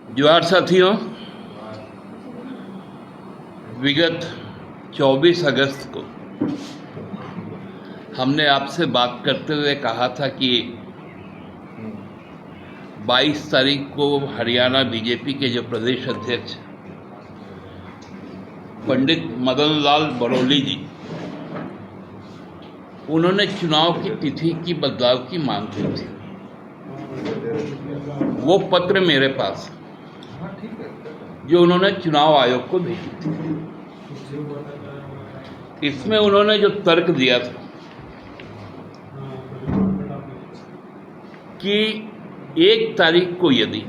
जोहार साथियों, विगत 24 अगस्त को हमने आपसे बात करते हुए कहा था कि 22 तारीख को हरियाणा बीजेपी के जो प्रदेश अध्यक्ष पंडित मदन लाल बरौली जी, उन्होंने चुनाव की तिथि की बदलाव की मांग की थी। वो पत्र मेरे पास जो उन्होंने चुनाव आयोग को भेजी थी, इसमें उन्होंने जो तर्क दिया था कि 1 तारीख को यदि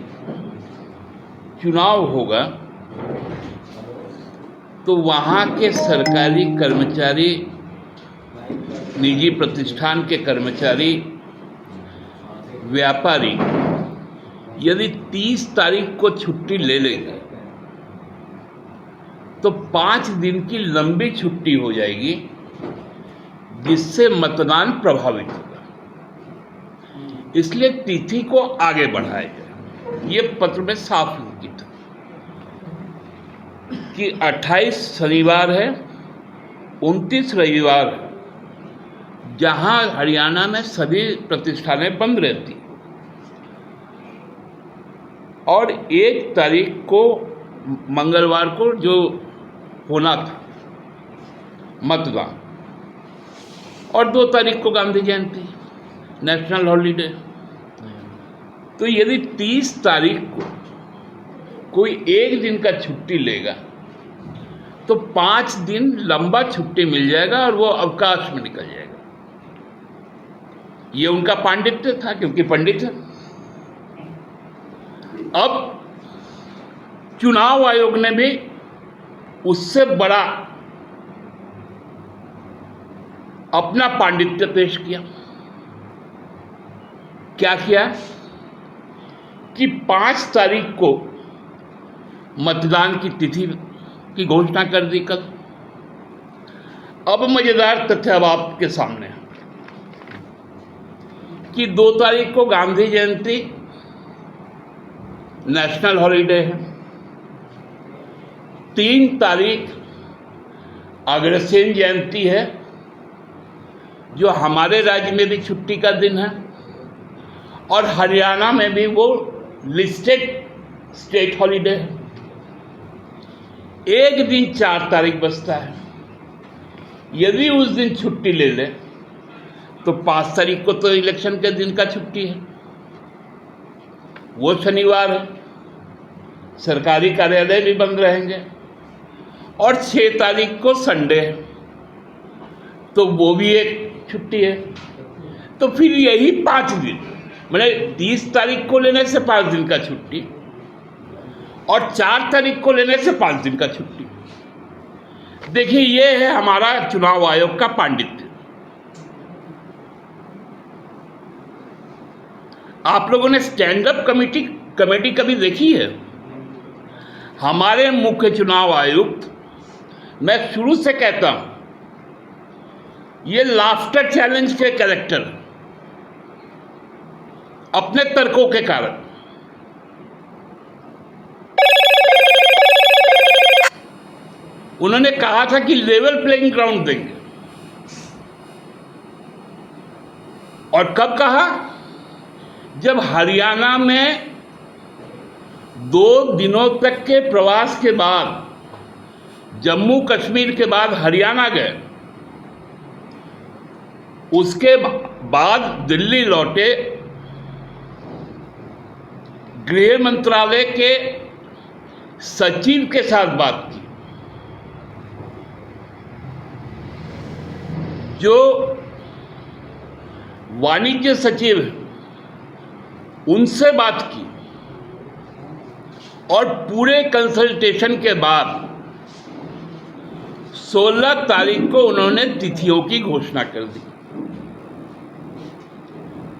चुनाव होगा तो वहाँ के सरकारी कर्मचारी, निजी प्रतिष्ठान के कर्मचारी, व्यापारी यदि 30 तारीख को छुट्टी ले लेंगे तो 5 दिन की लंबी छुट्टी हो जाएगी, जिससे मतदान प्रभावित होगा। इसलिए तिथि को आगे बढ़ाया गया। ये पत्र में साफ लिखित है कि 28 शनिवार है, 29 रविवार है, जहां हरियाणा में सभी प्रतिष्ठानें बंद रहती, और 1 तारीख को मंगलवार को जो होना था मतदान, और 2 तारीख को गांधी जयंती, नेशनल हॉलीडे। तो यदि 30 तारीख को कोई 1 दिन का छुट्टी लेगा तो 5 दिन लंबा छुट्टी मिल जाएगा और वो अवकाश में निकल जाएगा। ये उनका पांडित्य था, क्योंकि पंडित है। अब चुनाव आयोग ने भी उससे बड़ा अपना पांडित्य पेश किया। क्या किया कि 5 तारीख को मतदान की तिथि की घोषणा कर दी कल। अब मजेदार तथ्य अब आपके सामने है कि 2 तारीख को गांधी जयंती, नेशनल हॉलीडे है। 3 तारीख अग्रसेन जयंती है, जो हमारे राज्य में भी छुट्टी का दिन है, और हरियाणा में भी वो लिस्टेड स्टेट हॉलीडे है। 1 दिन 4 तारीख बचता है। यदि उस दिन छुट्टी ले ले तो 5 तारीख को तो इलेक्शन के दिन का छुट्टी है, वो शनिवार है, सरकारी कार्यालय भी बंद रहेंगे, और 6 तारीख को संडे है, तो वो भी एक छुट्टी है। तो फिर यही 5 दिन, मैंने 30 तारीख को लेने से 5 दिन का छुट्टी, और 4 तारीख को लेने से 5 दिन का छुट्टी। देखिए, ये है हमारा चुनाव आयोग का पांडित्य। आप लोगों ने स्टैंड अप कमेटी कभी देखी है? हमारे मुख्य चुनाव आयुक्त, मैं शुरू से कहता हूं, ये लाफ्टर चैलेंज के कैरेक्टर, अपने तर्कों के कारण। उन्होंने कहा था कि लेवल प्लेइंग ग्राउंड देंगे, और कब कहा? जब हरियाणा में 2 दिनों तक के प्रवास के बाद, जम्मू कश्मीर के बाद हरियाणा गए, उसके बाद दिल्ली लौटे, गृह मंत्रालय के सचिव के साथ बात की, जो वाणिज्य सचिव है उनसे बात की, और पूरे कंसल्टेशन के बाद 16 तारीख को उन्होंने तिथियों की घोषणा कर दी।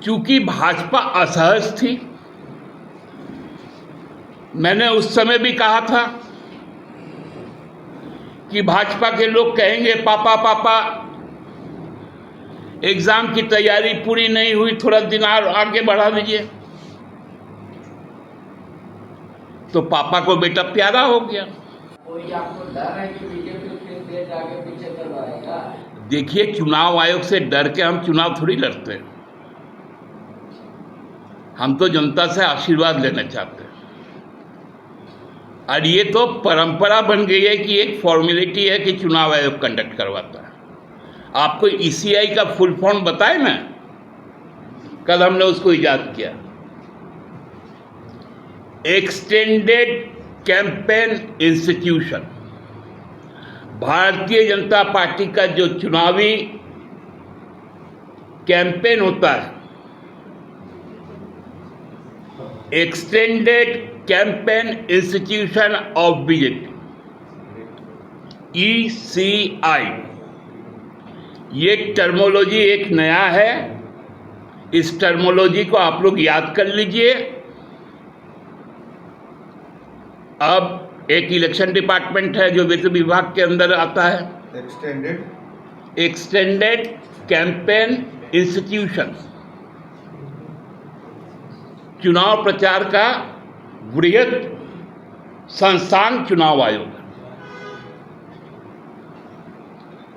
चूंकि भाजपा असहज थी, मैंने उस समय भी कहा था कि भाजपा के लोग कहेंगे, पापा पापा एग्जाम की तैयारी पूरी नहीं हुई, थोड़ा दिन और आगे बढ़ा दीजिए। तो पापा को बेटा प्यारा हो गया। कोई आपको डर है कि बीजेपी उतनी देर आगे पीछे करवाएगा? देखिए, चुनाव आयोग से डर के हम चुनाव थोड़ी लड़ते हैं। हम तो जनता से आशीर्वाद लेना चाहते हैं। और ये तो परंपरा बन गई है कि एक फॉर्मेलिटी है कि चुनाव आयोग कंडक्ट करवाता है। आपको ईसीआई का फुल फॉर्म बताए मैं? कल हमने उसको इजाद किया। Extended campaign institution. Bharatiya Janata party का जो चुनावी कैंपेन होता है, extended campaign institution of BJP, ECI, ये टर्मोलॉजी एक नया है। इस टर्मोलॉजी को आप लोग याद कर लीजिए। अब एक इलेक्शन डिपार्टमेंट है जो वित्त विभाग के अंदर आता है, एक्सटेंडेड कैंपेन इंस्टीट्यूशन। चुनाव प्रचार का वृहद संस्थान चुनाव आयोग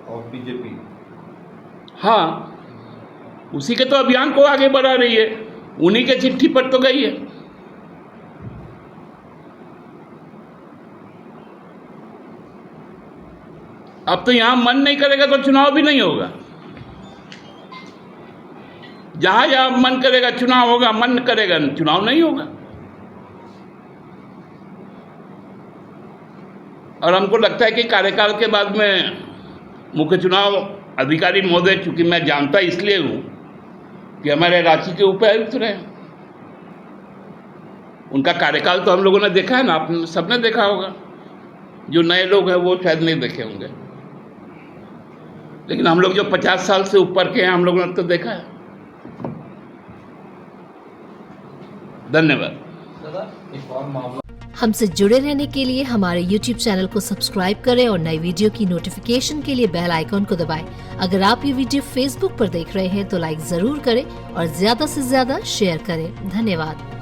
ऑफ बीजेपी। हाँ, उसी के तो अभियान को आगे बढ़ा रही है। उन्हीं के चिट्ठी पर तो गई है। अब तो यहां मन नहीं करेगा तो चुनाव भी नहीं होगा। जहां जहां मन करेगा चुनाव होगा, मन करेगा चुनाव नहीं होगा। और हमको लगता है कि कार्यकाल के बाद में मुख्य चुनाव अधिकारी महोदय, चूंकि मैं जानता इसलिए हूं कि हमारे रांची के उपायुक्त रहे, उनका कार्यकाल तो हम लोगों ने देखा है ना, आप सबने देखा होगा। जो नए लोग हैं वो शायद नहीं देखे होंगे, लेकिन हम लोग जो 50 साल से ऊपर के हैं, हम लोगों ने तो देखा है। धन्यवाद। हमसे जुड़े रहने के लिए हमारे YouTube चैनल को सब्सक्राइब करें और नई वीडियो की नोटिफिकेशन के लिए बेल आइकॉन को दबाएं। अगर आप ये वीडियो Facebook पर देख रहे हैं तो लाइक जरूर करें और ज्यादा से ज्यादा शेयर करें। धन्यवाद।